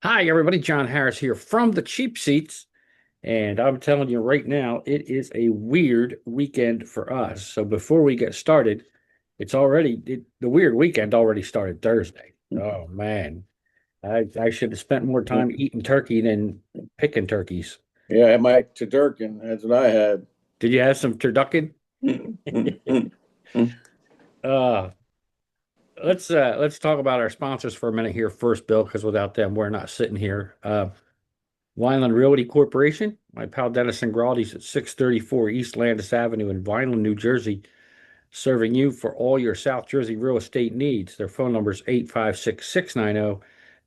Hi, everybody. John Harris here from the Cheap Seats. And I'm telling you right now, it is a weird weekend for us. So before we get started, the weird weekend already started Thursday. Oh, man. I should have spent more time eating turkey than picking turkeys. Yeah, I had my Tudurkin. That's what I had. Did you have some turducken? Uh, let's talk about our sponsors for a minute here first, Bill, because without them, we're not sitting here. Vineland Realty Corporation. My pal Dennis Ingraldi's at 634 East Landis Avenue in Vineland, New Jersey, serving you for all your South Jersey real estate needs. Their phone number is 856 690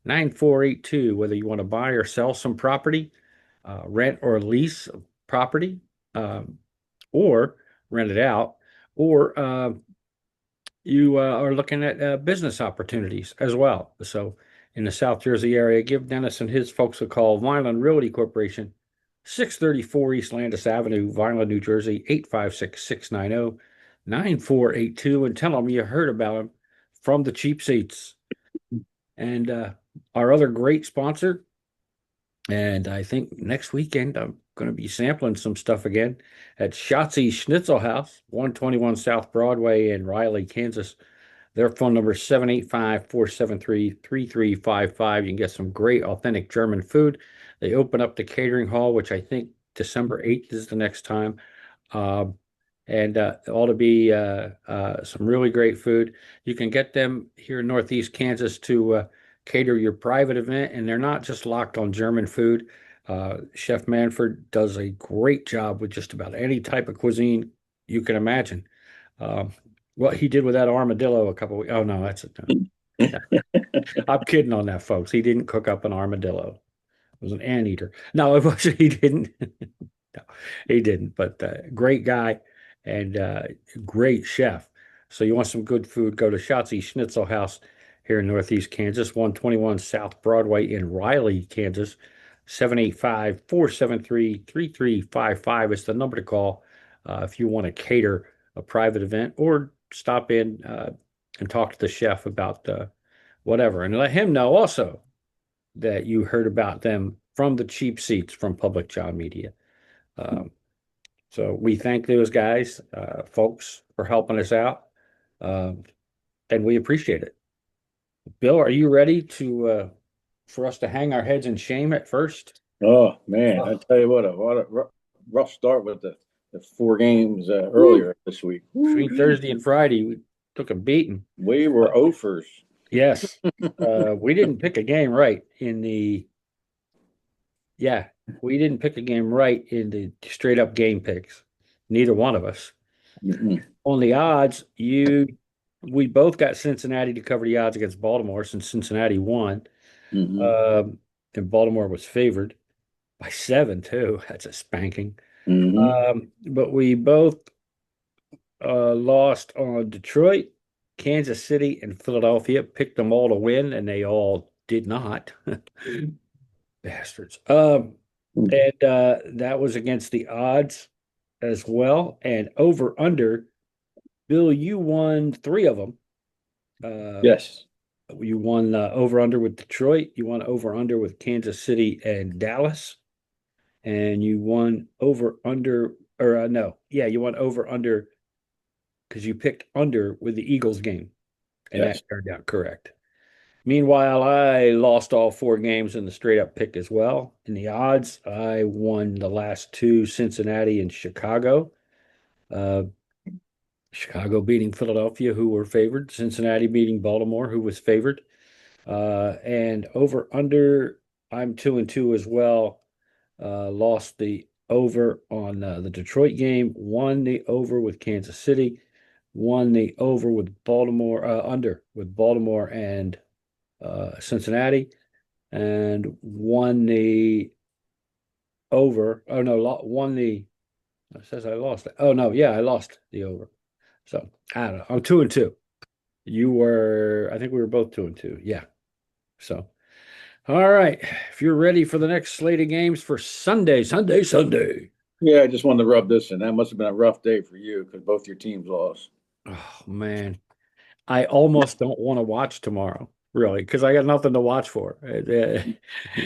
9482. Whether you want to buy or sell some property, rent or lease property, um, or rent it out, or you are looking at business opportunities as well. So, in the South Jersey area, give Dennis and his folks a call. Vineland Realty Corporation, 634 East Landis Avenue, Vineland, New Jersey, 856 690 9482. And tell them you heard about them from the cheap seats. And our other great sponsor, and I think next weekend I'm going to be sampling some stuff again at Schatzi Schnitzel House, 121 South Broadway in Riley, Kansas. Their phone number is 785-473-3355. You can get some great authentic German food. They open up the catering hall, which I think December 8th is the next time. Um, and ought to be some really great food. You can get them here in Northeast Kansas to cater your private event, and they're not just locked on German food. Chef Manford does a great job with just about any type of cuisine you can imagine. Um, what he did with that armadillo a couple weeks. Oh no, that's it. I'm kidding on that, folks. He didn't cook up an armadillo. It was an anteater. No, it was he didn't. No, he didn't. But great guy and great chef. So you want some good food? Go to Schatzi Schnitzel House here in Northeast Kansas, 121 South Broadway in Riley, Kansas. 785-473-3355 is the number to call if you want to cater a private event or stop in and talk to the chef about whatever. And let him know also that you heard about them from the cheap seats from Public Child Media. Um, so we thank those guys, folks, for helping us out, um, and we appreciate it. Bill, are you ready to for us to hang our heads in shame at first? Oh man, I Oh, tell you what a rough start with the four games woo. earlier this week. Between Woo-wee. Thursday and Friday, we took a beating. We were offers. Yes, we didn't pick a game right in the yeah, we didn't pick a game right in the straight up game picks. Neither one of us. Mm-mm. On the odds, we both got Cincinnati to cover the odds against Baltimore since Cincinnati won. Mm-mm. Um, and Baltimore was favored by 7 too. That's a spanking. Mm-mm. But we both lost on Detroit, Kansas City, and Philadelphia. Picked them all to win, and they all did not. Bastards. And that was against the odds as well. And over under, Bill, you won three of them. Uh, Yes. you won over under with Detroit. You won over under with Kansas City and Dallas. And you won over under, or no, yeah, you won over under because you picked under with the Eagles game. And that Yes. turned out correct. Meanwhile, I lost all four games in the straight up pick as well. In the odds, I won the last two, Cincinnati and Chicago. Uh, Chicago beating Philadelphia, who were favored. Cincinnati beating Baltimore, who was favored. And over under, I'm 2-2 as well. Lost the over on the Detroit game, won the over with Kansas City, won the over with Baltimore, under with Baltimore and Cincinnati, and won the over. Oh no, won the. It says I lost it. Oh no, yeah, I lost the over. So I don't know. I'm 2-2. You were, I think we were both 2-2. Yeah. So, all right. If you're ready for the next slate of games for Sunday, Sunday, Sunday. Yeah, I just wanted to rub this in. That must have been a rough day for you because both your teams lost. Oh man, I almost don't want to watch tomorrow. really, because I got nothing to watch for.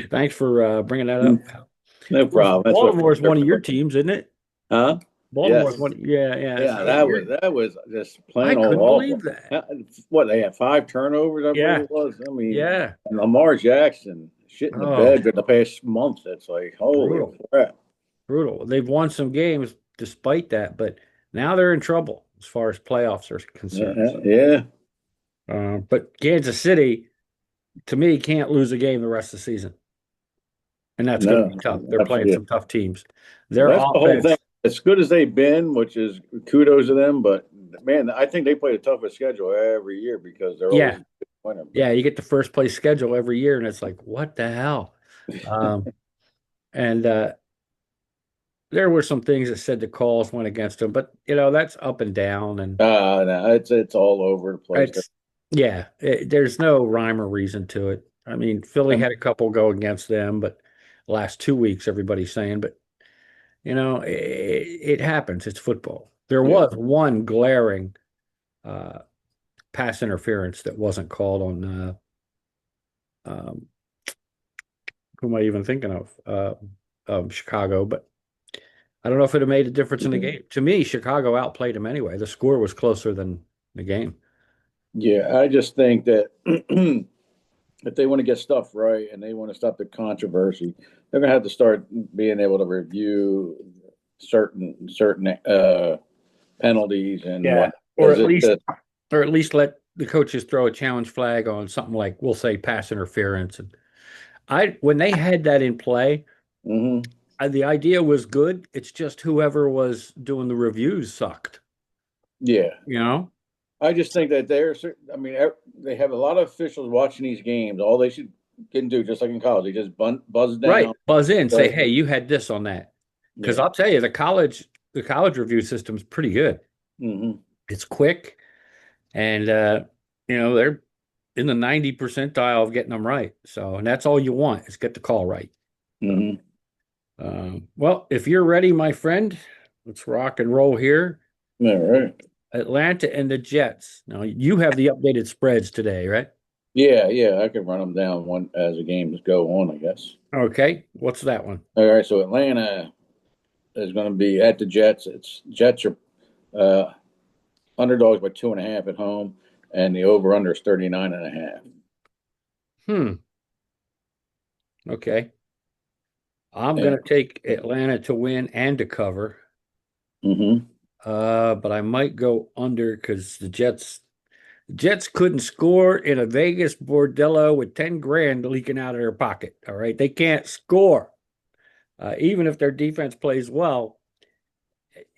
Thanks for bringing that up. Of No course, problem. That's what Baltimore is one fans of are your for. teams, isn't it? Huh? Baltimore is Yes. one. Yeah, yeah. Yeah, So you're. that was just I plain old couldn't believe awful. that. What they had 5 turnovers, I believe Yeah, it was. I mean, yeah. and Lamar Jackson shit in the Oh, bed for the past month. It's like holy brutal, crap. brutal. They've won some games despite that, but now they're in trouble as far as playoffs are concerned. Yeah, yeah. But Kansas City, to me, can't lose a game the rest of the season, and that's going to No, be tough. They're playing absolutely. some tough teams. Their That's the whole thing. offense, As good as they've been, which is kudos to them, but man, I think they play the toughest schedule every year because they're always yeah, a good winner. But yeah. You get the first place schedule every year, and it's like, what the hell? Um, and there were some things that said the calls went against them, but that's up and down, and no, it's all over the place. it's yeah. There's no rhyme or reason to it. I mean, Philly Um, had a couple go against them, but last 2 weeks, everybody's saying, but it happens. It's football. There yeah, was one glaring uh, pass interference that wasn't called on um, who am I even thinking of? Chicago, but I don't know if it have made a difference in the game. To me, Chicago outplayed them anyway. The score was closer than the game. yeah. I just think that if they want to get stuff right and they want to stop the controversy, they're going to have to start being able to review certain penalties and Yeah. what. Or Because at it least or at least let the coaches throw a challenge flag on something like we'll say pass interference. And I when they had that in play, mhm. the idea was good. It's just whoever was doing the reviews sucked, Yeah, you know? I just think that I mean, they have a lot of officials watching these games. All they should can do, just like in college, they just buzz Right. down. Buzz in, say, Right? hey, you had this on that. Because Yeah. I'll tell you, the college review system's pretty good. Hmm. It's quick and they're in the 90 percentile of getting them right. So, and that's all you want is get the call right. So, Hmm. well, if you're ready, my friend, let's rock and roll here. All right. Atlanta and the Jets. Now, you have the updated spreads today, right? Yeah, yeah, I could run them down one as the games go on, I guess. Okay. What's that one? All right, so Atlanta is going to be at the Jets. It's Jets are uh, underdogs by 2.5 at home, and the over under is 39.5. Hmm. Okay. I'm And going to take Atlanta to win and to cover. mm-hmm. But I might go under because the Jets couldn't score in a Vegas bordello with 10 grand leaking out of their pocket. All right. They can't score. Even if their defense plays well,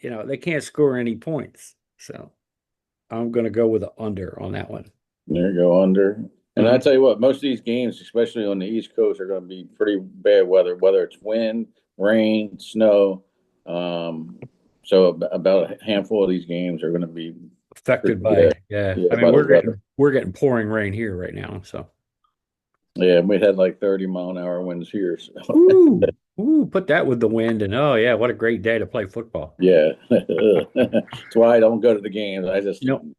they can't score any points. So I'm going to go with the under on that one. There you go under. And I Mhm. tell you what, most of these games, especially on the East Coast, are going to be pretty bad weather, whether it's wind, rain, snow. Um, so about a handful of these games are going to be pretty Affected by, bad. yeah. I Yeah, mean, by the we're weather. getting we're getting pouring rain here right now. So, Yeah, we had like 30-mile-an-hour winds here. So ooh, ooh, put that with the wind, and oh yeah, what a great day to play football. yeah, that's why I don't go to the games. I just Nope, sit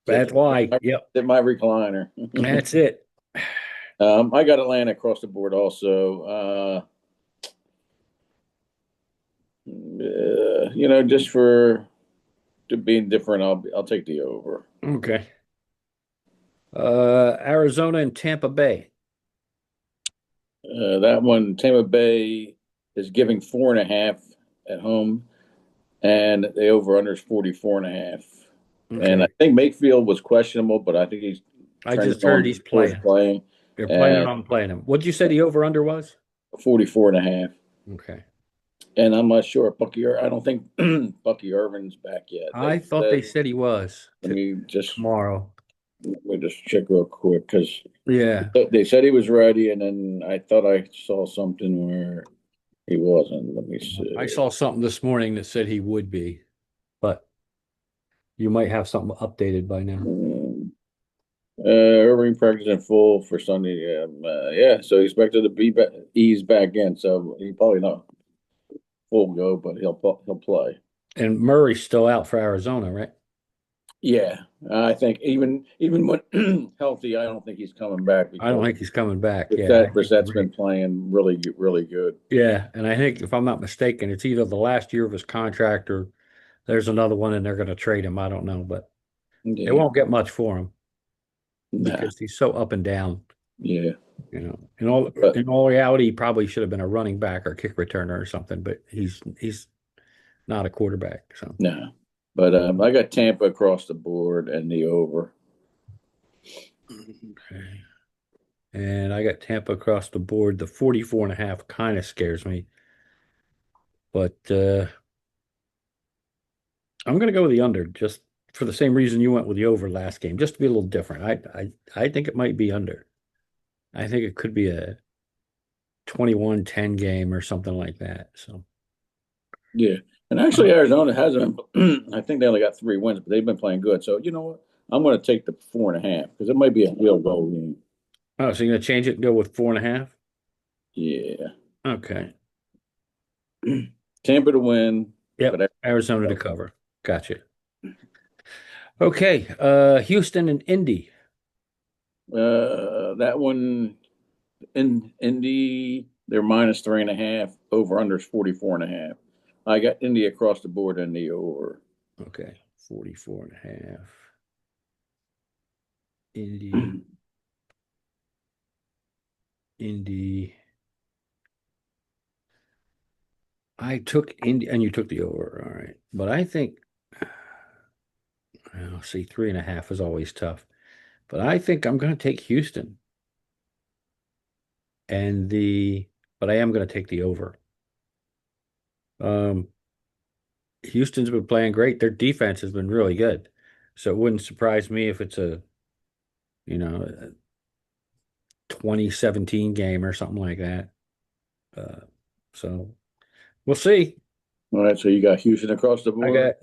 that's why. Yep, in my recliner. that's it. I got Atlanta across the board also. Just for to being different, I'll take the over. Okay. Arizona and Tampa Bay. That one, Tampa Bay is giving 4.5 at home, and the over under is 44.5. And I Okay. think Mayfield was questionable, but I think he's I trending just heard on he's towards playing. playing, They're planning and on playing him. What'd you say the over under was? 44.5. Okay. And I'm not sure I don't think Bucky Irvin's back yet. I thought they said he was Let me just tomorrow. let me just check real quick because Yeah. they said he was ready, and then I thought I saw something where he wasn't. Let me I see. saw something this morning that said he would be, but you might have something updated by now. Irving practiced in full for Sunday. Yeah, so he expected to be ease back in. So he probably not full go, but he'll play. And Murray's still out for Arizona, right? Yeah, I think even when healthy, I don't think he's coming back I don't because think he's coming back. Yeah, I Brissett's agree. been playing really good. Yeah, and I think if I'm not mistaken, it's either the last year of his contract or there's another one and they're going to trade him. I don't know, but they Yeah, won't get much for him nah, because he's so up and down. yeah, but In all reality, he probably should have been a running back or kick returner or something, but he's not a quarterback. So nah. But I got Tampa across the board and the over. okay. And I got Tampa across the board. The 44.5 kind of scares me, but I'm going to go with the under just for the same reason you went with the over last game, just to be a little different. I think it might be under. I think it could be a 21-10 game or something like that. So, Yeah, and actually Arizona hasn't. I think they only got 3 wins, but they've been playing good. So you know what? I'm going to take the 4.5 because it might be a field goal game. oh, so you're going to change it and go with 4.5? Yeah, Okay. Tampa to win, Yep. but Arizona to cover. Gotcha. Okay. Houston and Indy. that one in Indy, they're minus 3.5. Over unders 44.5. I got Indy across the board in the over. Okay. 44.5. Indy. Indy. I took Indy and you took the over. All right. But I think, well, see, 3.5 is always tough. But I think I'm going to take Houston and but I am going to take the over. Um, Houston's been playing great. Their defense has been really good. So it wouldn't surprise me if it's a 2017 game or something like that. Uh, so we'll see. All right, so you got Houston across the board. I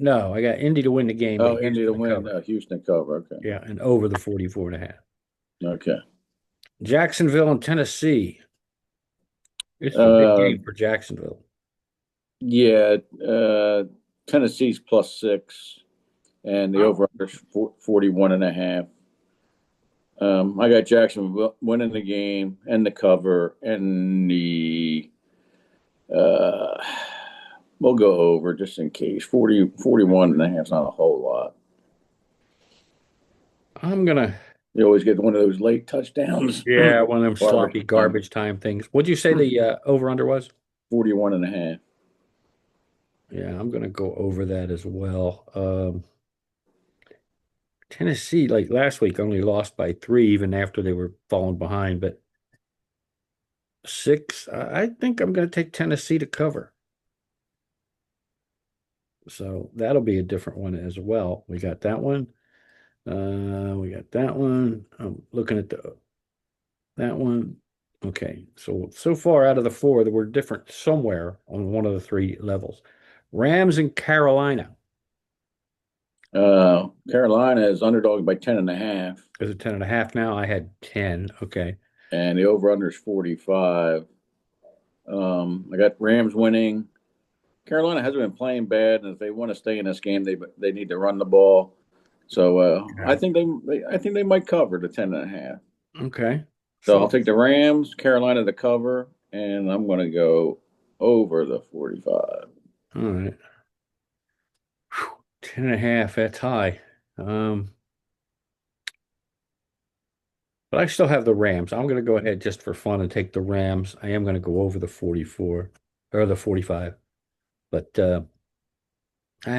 got Indy to win the game, but Oh, Indy Houston to to win, cover. Houston cover. Okay, Yeah, and over the 44.5. okay. Jacksonville and Tennessee. This is a big Uh, game for Jacksonville. yeah, Tennessee's +6, and the Oh, over under 41.5. I got Jacksonville winning the game and the cover and the uh, we'll go over just in case. 41.5 is not a whole lot. I'm gonna, You always get one of those late touchdowns. yeah, one of them Garbage sloppy time. garbage time things. What'd you say the over under was? 41.5. Yeah, I'm gonna go over that as well. Tennessee, like last week, only lost by 3, even after they were falling behind, but 6, I think I'm gonna take Tennessee to cover. So that'll be a different one as well. We got that one. We got that one. I'm looking at the that one. Okay, so far out of the 4, that we're different somewhere on one of the 3 levels. Rams and Carolina. Carolina is underdog by 10.5, Is it 10.5 now? I had 10. Okay. and the over under is 45. I got Rams winning. Carolina hasn't been playing bad, and if they want to stay in this game, they need to run the ball. So Yeah. I think I think they might cover the 10.5. Okay. So I'll So, take the Rams, Carolina to cover, and I'm going to go over the 45. all right. 10.5, that's high. Um, but I still have the Rams. I'm going to go ahead just for fun and take the Rams. I am going to go over the 44 or the 45. But I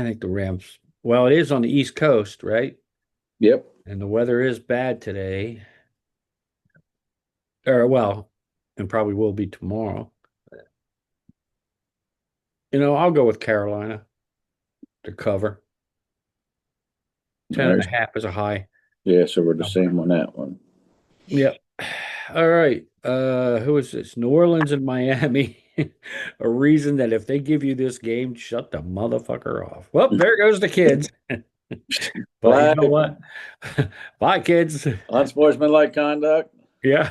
think the Rams, well, it is on the East Coast, right? Yep. And the weather is bad today. Or, well, and probably will be tomorrow. I'll go with Carolina to cover. All 10 and right. a half is a high Yeah, so we're the number. same on that one. Yep. All right. Who is this? New Orleans and Miami. A reason that if they give you this game, shut the motherfucker off. Well, there goes the kids. But you know Flag, what? Bye, kids. unsportsmanlike conduct. Yeah,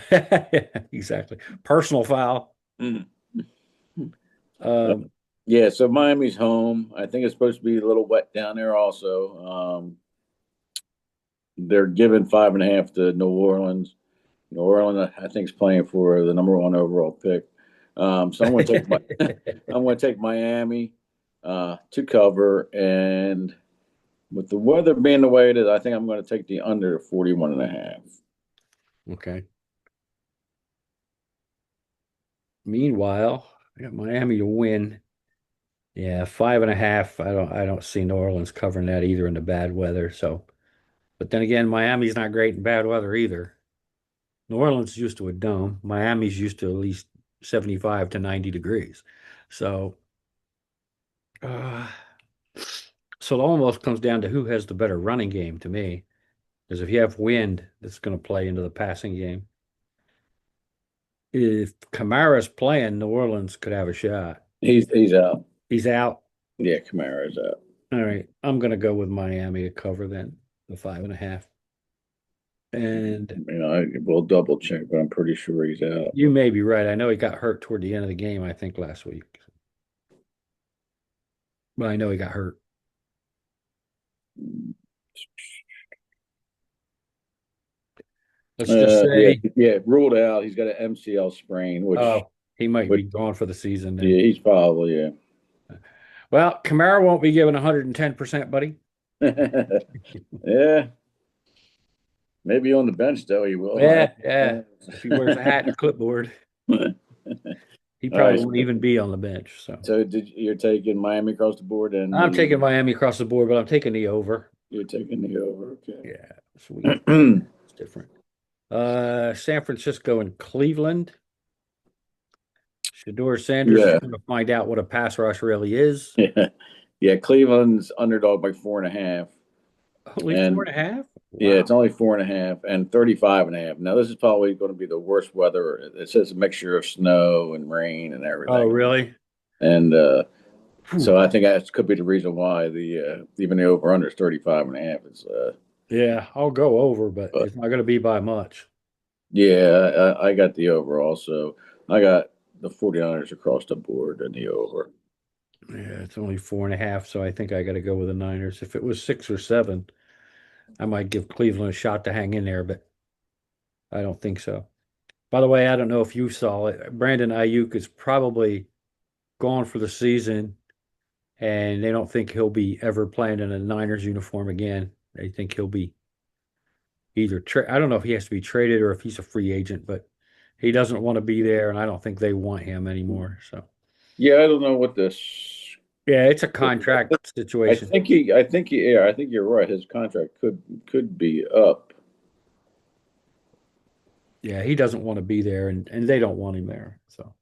exactly. Personal foul. Mm. Um, Yeah, so Miami's home. I think it's supposed to be a little wet down there also. they're giving 5.5 to New Orleans. New Orleans, I think, is playing for the number one overall pick. So I'm going to take I'm going to take Miami to cover, and with the weather being the way it is, I think I'm going to take the under 41.5. Okay. Meanwhile, I got Miami to win. Yeah, 5.5. I don't see New Orleans covering that either in the bad weather. So, but then again, Miami's not great in bad weather either. New Orleans is used to a dome. Miami's used to at least 75 to 90 degrees. So, uh, so it almost comes down to who has the better running game to me. Because if you have wind, that's going to play into the passing game. If Kamara's playing, New Orleans could have a shot. He's out. He's out. Yeah, Kamara's out. All right. I'm going to go with Miami to cover then, the 5.5. And We'll double check, but I'm pretty sure he's out. you may be right. I know he got hurt toward the end of the game, I think last week. But I know he got hurt. Let's just Yeah, say, yeah, ruled out. He's got an MCL sprain, oh, he might which be gone for the season then. yeah, he's probably yeah. Well, Kamara won't be given 110%, buddy. Yeah, maybe on the bench though he will. Yeah, yeah. If he wears a hat and a clipboard, All he probably right, won't even be on the bench. So so you're taking Miami across the board, and I'm taking Miami across the board, but I'm taking the over. you're taking the over. Yeah, sweet. Okay. It's different. San Francisco and Cleveland. Shador Sanders is Yeah, going to find out what a pass rush really is. yeah, yeah. Cleveland's underdog by 4.5, Only four and and a half? yeah, Wow. it's only 4.5 and 35.5. Now this is probably going to be the worst weather. It says a mixture of snow and rain and Oh, everything, really? and Whew. so I think that could be the reason why the even the over under is 35.5. Is Yeah, I'll go over, but but it's not going to be by much. yeah, I got the over also. I got the 49ers across the board and the over. Yeah, it's only 4.5, so I think I got to go with the Niners. If it was 6 or 7, I might give Cleveland a shot to hang in there, but I don't think so. By the way, I don't know if you saw it. Brandon Ayuk is probably gone for the season, and they don't think he'll be ever playing in a Niners uniform again. They think he'll be either I don't know if he has to be traded or if he's a free agent, but he doesn't want to be there, and I don't think they want him anymore. So Yeah, I don't know what this. yeah, it's a contract situation. Yeah, I think you're right. His contract could be up. Yeah, he doesn't want to be there, and they don't want him there. So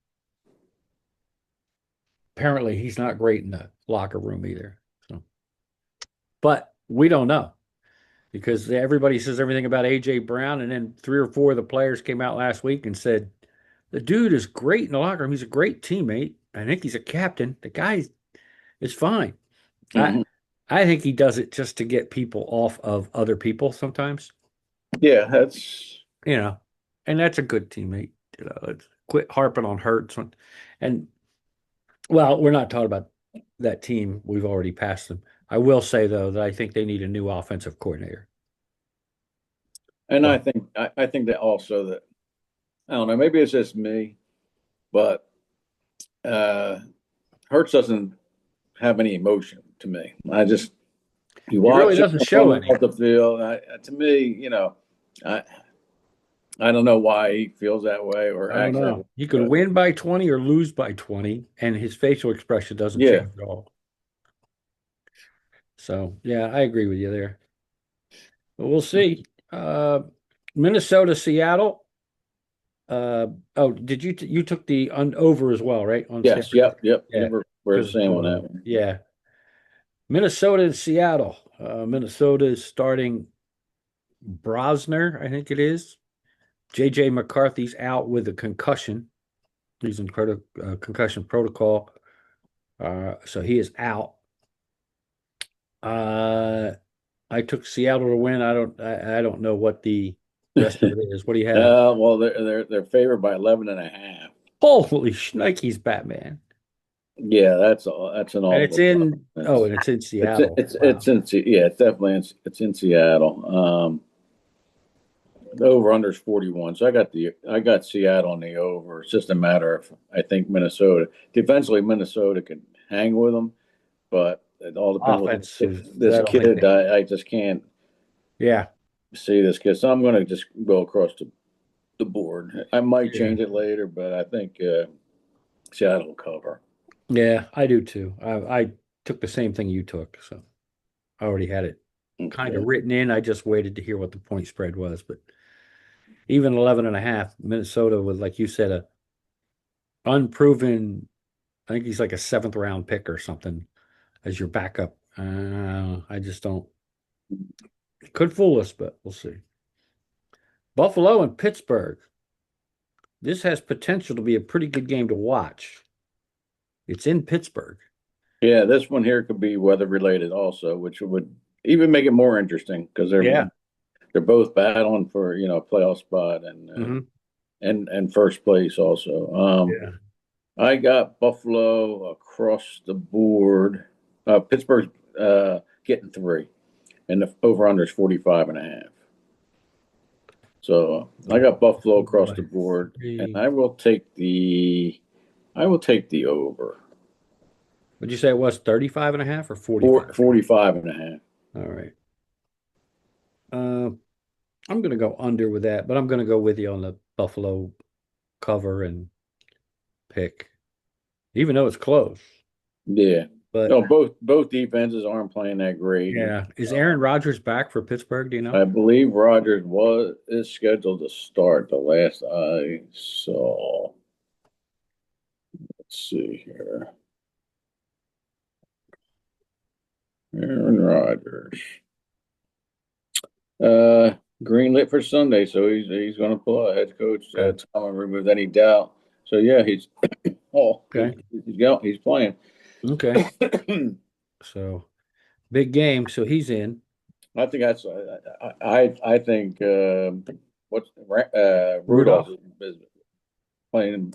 apparently he's not great in the locker room either. So, but we don't know because everybody says everything about AJ Brown, and then 3 or 4 of the players came out last week and said the dude is great in the locker room. He's a great teammate. I think he's a captain. The guy is fine. I Mhm. I think he does it just to get people off of other people sometimes, Yeah, that's you know, and that's a good teammate. Let's quit harping on Hurts. And well, we're not talking about that team. We've already passed them. I will say though that I think they need a new offensive coordinator. and Well, I think that also that I don't know, maybe it's just me, but uh Hertz doesn't have any emotion to me. I just you he really watch him doesn't show on any. the field. To me, I I don't know why he feels that way or I don't acts that way, know. He could but win by 20 or lose by 20, and his facial expression doesn't yeah. change at all. So yeah, I agree with you there. But we'll see. Minnesota, Seattle. Oh, did you took the over as well, right? On San Yes, Francisco. yep. Yeah, We're the because same on that one. yeah, Minnesota and Seattle. Minnesota is starting Brosner, I think it is. JJ McCarthy's out with a concussion. He's in concussion protocol. So he is out. Uh, I took Seattle to win. I don't know what the rest of it is. What do you have? Well, they're favored by 11.5. Holy shnikes, Batman. Yeah, that's an And it's awful lot. in, oh, and it's in It's Seattle. Wow. yeah, it's definitely it's in Seattle. The over under is 41. So I got Seattle on the over. It's just a matter of I think Minnesota. Defensively, Minnesota can hang with them, but it all depends what Offensive, this I don't think kid. they. I just can't Yeah, see this kid. So I'm going to just go across the board. I might yeah, change it later, but I think Seattle will cover. yeah. I do too. I took the same thing you took, so I already had it kind of Okay. written in. I just waited to hear what the point spread was, but even 11 and a half, Minnesota with, like you said, a unproven. I think he's like a seventh round pick or something as your backup. I just don't. It could fool us, but we'll see. Buffalo and Pittsburgh. This has potential to be a pretty good game to watch. It's in Pittsburgh. Yeah, this one here could be weather related also, which would even make it more interesting because Yeah. they're both battling for a playoff spot Hmm. and first place also. Yeah. I got Buffalo across the board. Pittsburgh's getting three, and the over under is 45 and a half. So I got Buffalo across By the board, and three. I will take the over. Would you say it was 35 and a half or 45? 45 and a half. All right. Uh, I'm going to go under with that, but I'm going to go with you on the Buffalo cover and pick, even though it's close. Yeah. But No, both defenses aren't playing that great. yeah, is Uh, Aaron Rodgers back for Pittsburgh? Do you know? I believe Rogers was is scheduled to start the last I saw. Let's see here. Aaron Rodgers. Uh, green lit for Sunday, so he's going to pull a head coach. Okay. Tom remove any doubt. So yeah, he's Okay. he's playing. Okay. So big game. So he's in. I think that's I think what's Rudolph Rudolph. is playing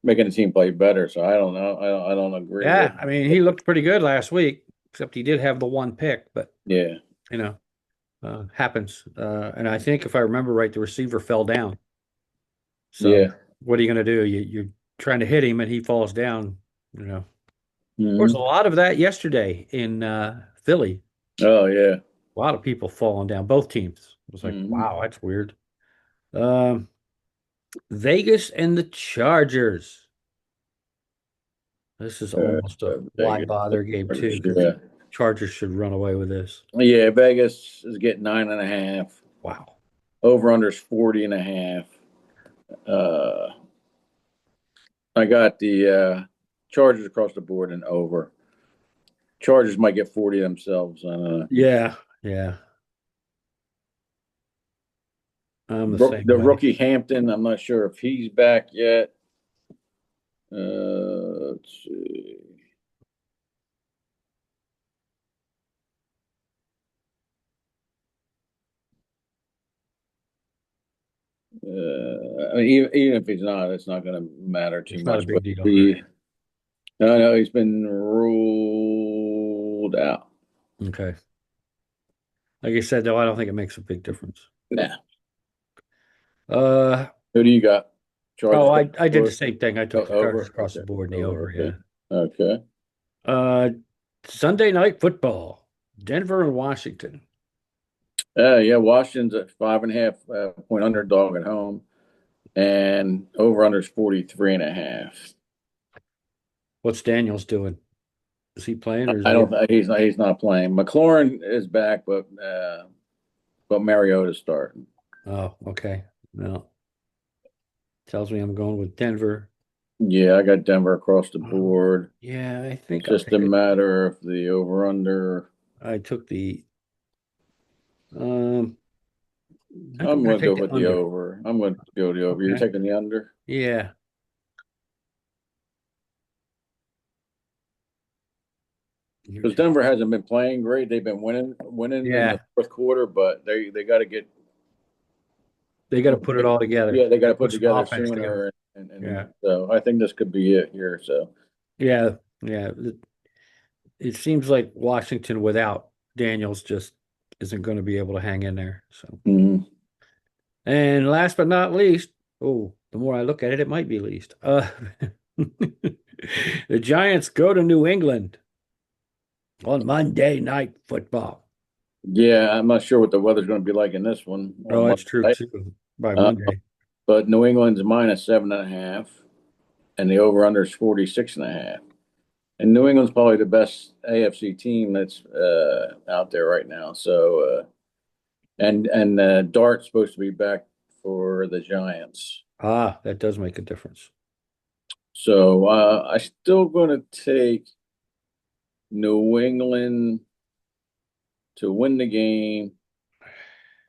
making the team play better. So I don't know. I don't agree with. Yeah. I mean, he looked pretty good last week, except he did have the one pick, but Yeah, you know, happens. And I think if I remember right, the receiver fell down. So yeah. what are you going to do? You're trying to hit him and he falls down, you know. There was a Hmm. lot of that yesterday in Philly. Oh yeah. A lot of people falling down, both teams. It was like, Hmm. wow, that's weird. Um, Vegas and the Chargers. This is almost a why Vegas. bother game too, because Yeah, Chargers should run away with this. yeah. Vegas is getting 9.5. Wow. Over under is 40 and a half. Uh, I got the Chargers across the board and over. Chargers might get 40 themselves. I don't know. Yeah, yeah. I'm the same The way. rookie Hampton, I'm not sure if he's back yet. Let's see. I mean, even if he's not, it's not going to matter too It's not a much. But big deal, right? no, no, he's been ruled out. Okay. Like I said, though, I don't think it makes a big difference. Nah. Uh Who do you got? Chargers oh, across I the did the board? same thing. I Oh, took the Chargers over. across the Okay. board and the Over. over, Okay. yeah. Okay. Uh Sunday night football. Denver and Washington. Yeah. Washington's a 5.5 point underdog at home, and over under is 43 and a half. What's Daniels doing? Is he playing or is I he? don't. He's not playing. McLaurin is back, but Mariota's starting. Oh, okay. No. Tells me I'm going with Denver. Yeah, I got Denver across the Um, board. yeah, I It's think I'll just a take it. matter of the over under. I took the um I think I'm I'm gonna going to go take the with the under. over. I'm going to go the over. You're Okay. taking the under Yeah. You're because taking Denver hasn't been playing great. They've been winning in the yeah. fourth quarter, but they got to get. They got to put it all together. Yeah, they got to Put put some together offense together. sooner, Yeah. and so I think this could be it here. So. Yeah. Yeah. It seems like Washington without Daniels just isn't going to be able to hang in there. So Mhm. And last but not least, oh, the more I look at it, it might be least. The Giants go to New England on Monday Night Football. Yeah, I'm not sure what the weather's going to be like in this one Oh, on that's true Monday. too. By Uh, Monday. but New England's minus 7.5, and the over/under is 46.5. And New England's probably the best AFC team that's out there right now. So and Dart's supposed to be back for the Giants. Ah, that does make a difference. So I'm still going to take New England to win the game.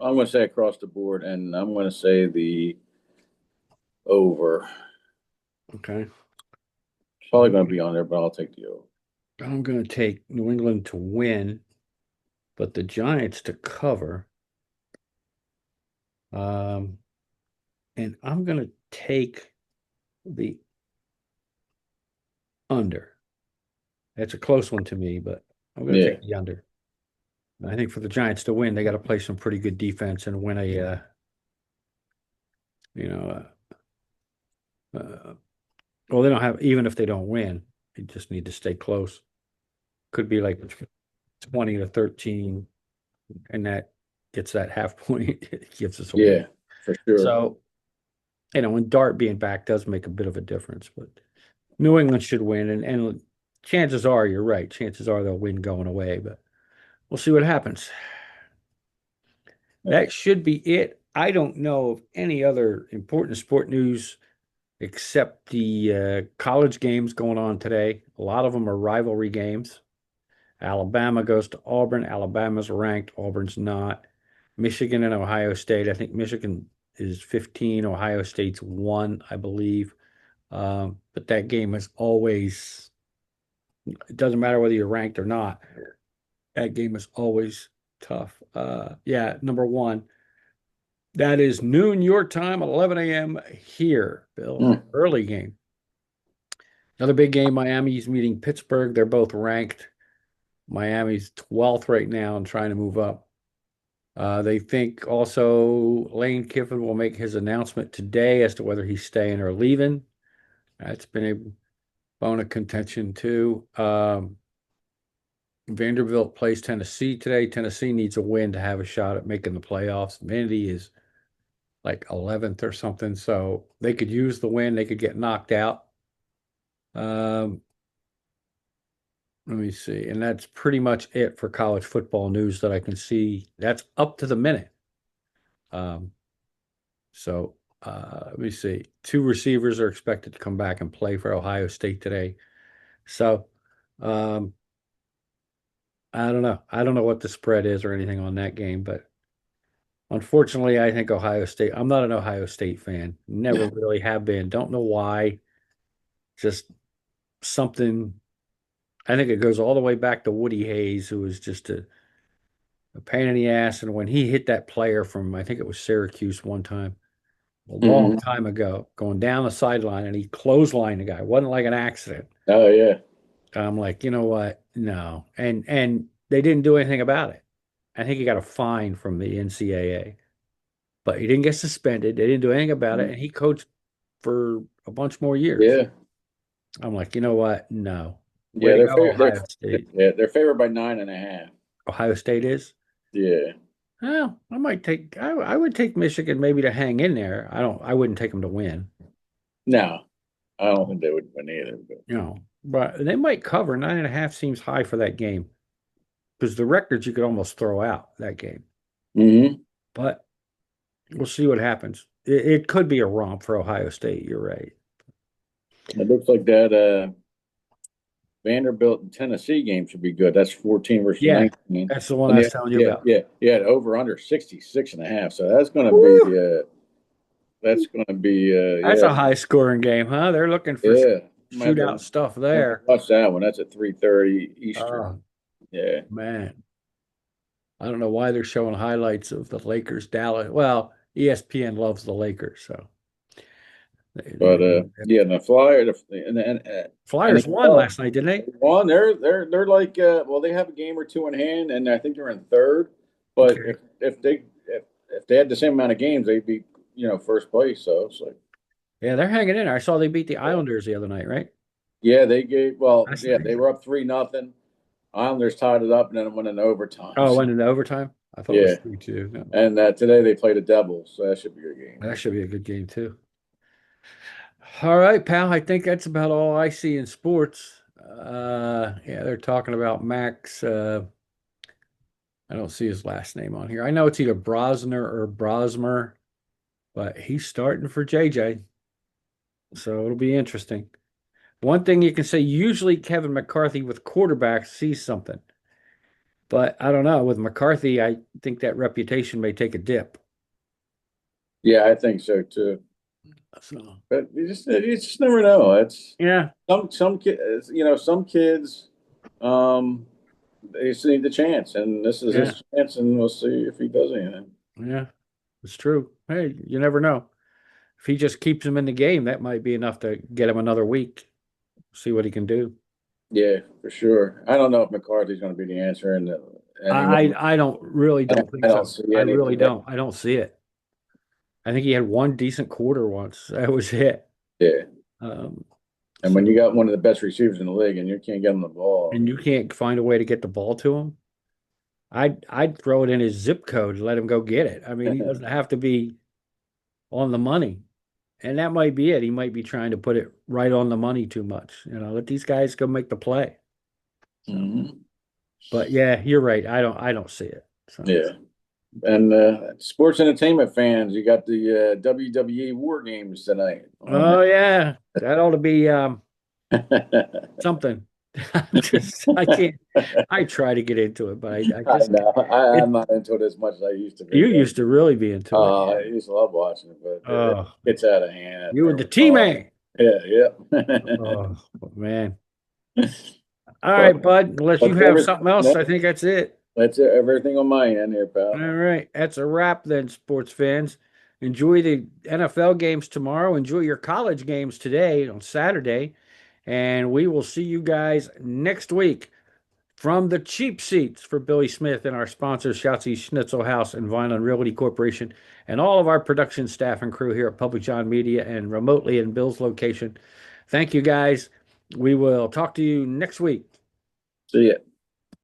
I'm going to say across the board, and I'm going to say the over. Okay. So Probably going to be on there, but I'll take the over. I'm going to take New England to win, but the Giants to cover. Um, and I'm going to take the under. It's a close one to me, but I'm going to Yeah, take the under. I think for the Giants to win, they got to play some pretty good defense and win a, you know, well, they don't have, even if they don't win, they just need to stay close. Could be like 20 to 13, and that gets that half point. It gives us a win. yeah, for sure. So, and Dart being back does make a bit of a difference, but New England should win. And chances are, you're right. Chances are they'll win going away, but we'll see what happens. Yeah. That should be it. I don't know of any other important sport news except the college games going on today. A lot of them are rivalry games. Alabama goes to Auburn. Alabama's ranked. Auburn's not. Michigan and Ohio State. I think Michigan is 15. Ohio State's 1, I believe. But that game is always, it doesn't matter whether you're ranked or not. That game is always tough. Yeah, number one. That is noon your time, 11 a.m. here, Bill. Mm, Early game. Another big game. Miami's meeting Pittsburgh. They're both ranked. Miami's 12th right now and trying to move up. They think also Lane Kiffin will make his announcement today as to whether he's staying or leaving. That's been a bone of contention too. Vanderbilt plays Tennessee today. Tennessee needs a win to have a shot at making the playoffs. Vandy is like 11th or something, so they could use the win. They could get knocked out. Um, Let me see. And that's pretty much it for college football news that I can see. That's up to the minute. Um, let me see. Two receivers are expected to come back and play for Ohio State today. So um, I don't know. I don't know what the spread is or anything on that game, but unfortunately, I think Ohio State. I'm not an Ohio State fan. Never really have been. Don't know why. Just something. I think it goes all the way back to Woody Hayes, who was just a pain in the ass. And when he hit that player from, I think it was Syracuse one time, a long mhm. time ago, going down the sideline, and he clotheslined the guy. It wasn't like an accident. Oh yeah, I'm like, you know what? No. And they didn't do anything about it. I think he got a fine from the NCAA, but he didn't get suspended. They didn't do anything about it, mm, and he coached for a bunch more years. yeah, I'm like, you know what? No. Way yeah. to They're go, fair. Ohio State. They're favored by 9.5. Ohio State is. Yeah. Well, I might take. I would take Michigan maybe to hang in there. I don't. I wouldn't take them to win. No, I don't think they would win either. But But they might cover 9.5. Seems high for that game because the records you could almost throw out that game. hmm But we'll see what happens. It could be a romp for Ohio State. You're right. it looks like that Vanderbilt and Tennessee game should be good. That's 14 versus Yeah, 19. that's the one I And was telling you about. yeah, the over under 66.5. So Woo! that's gonna be That's a high scoring game, huh? They're looking for yeah. shootout stuff Might have to there. watch that one. That's at 3:30 Eastern. Oh Yeah. man, I don't know why they're showing highlights of the Lakers Dallas. Well, ESPN loves the Lakers, so But yeah, and the Flyer and Flyers won last night, didn't they? one, they're like well, they have a game or two in hand, and I think they're in third. But Okay. if they had the same amount of games, they'd be, first place. So it's like, Yeah, they're hanging in there. I saw they beat the yeah, Islanders the other night, right? yeah, they gave, well, That's yeah, nice. they were up 3-0. Islanders tied it up and then it went into overtime. Oh, it went into overtime. I thought it was Yeah. 3-2. No, And today they play the Devils, so that should be a good game. that should be a good game too. All right, pal. I think that's about all I see in sports. Yeah, they're talking about Max. I don't see his last name on here. I know it's either Brosner or Brosmer, but he's starting for JJ, so it'll be interesting. One thing you can say, usually Kevin McCarthy with quarterbacks sees something, but I don't know. With McCarthy, I think that reputation may take a dip. Yeah, I think so too. So, But you just never know. It's yeah, some kids, some kids, um, they just need the chance, and this is yeah, his chance, and we'll see if he does anything. yeah, it's true. Hey, you never know. If he just keeps him in the game, that might be enough to get him another week. See what he can do. Yeah, for sure. I don't know if McCarthy's going to be the answer in anyone. I don't really don't I think don't so. see I really anyone that. don't. I don't see it. I think he had one decent quarter once. That was it. Yeah, Um, and when you so, got one of the best receivers in the league, and you can't get him the ball, and you can't find a way to get the ball to him. I'd throw it in his zip code and let him go get it. I mean, he doesn't have to be on the money. And that might be it. He might be trying to put it right on the money too much. Let these guys go make the play. So, hmm but yeah, you're right. I don't see it. So, yeah. And sports entertainment fans, you got the WWE War Games tonight on oh yeah, that ought to be that. something. I can't. I try to get into it, but I I just know. I'm it. not into it as much as I used to You be. used to really be into it. I used to love watching it, but it Oh, gets out of hand you after were a the T while. man. Yeah, yeah. Oh man. All But right, bud. Unless you that's have everything. something else, I think that's it. That's everything on my end here, All pal. right, that's a wrap then, sports fans. Enjoy the NFL games tomorrow. Enjoy your college games today on Saturday, and we will see you guys next week. From the cheap seats for Billy Smith and our sponsors, Shoutsy Schnitzel House and Vineland Realty Corporation, and all of our production staff and crew here at Public John Media and remotely in Bill's location. Thank you guys. We will talk to you next week. See ya.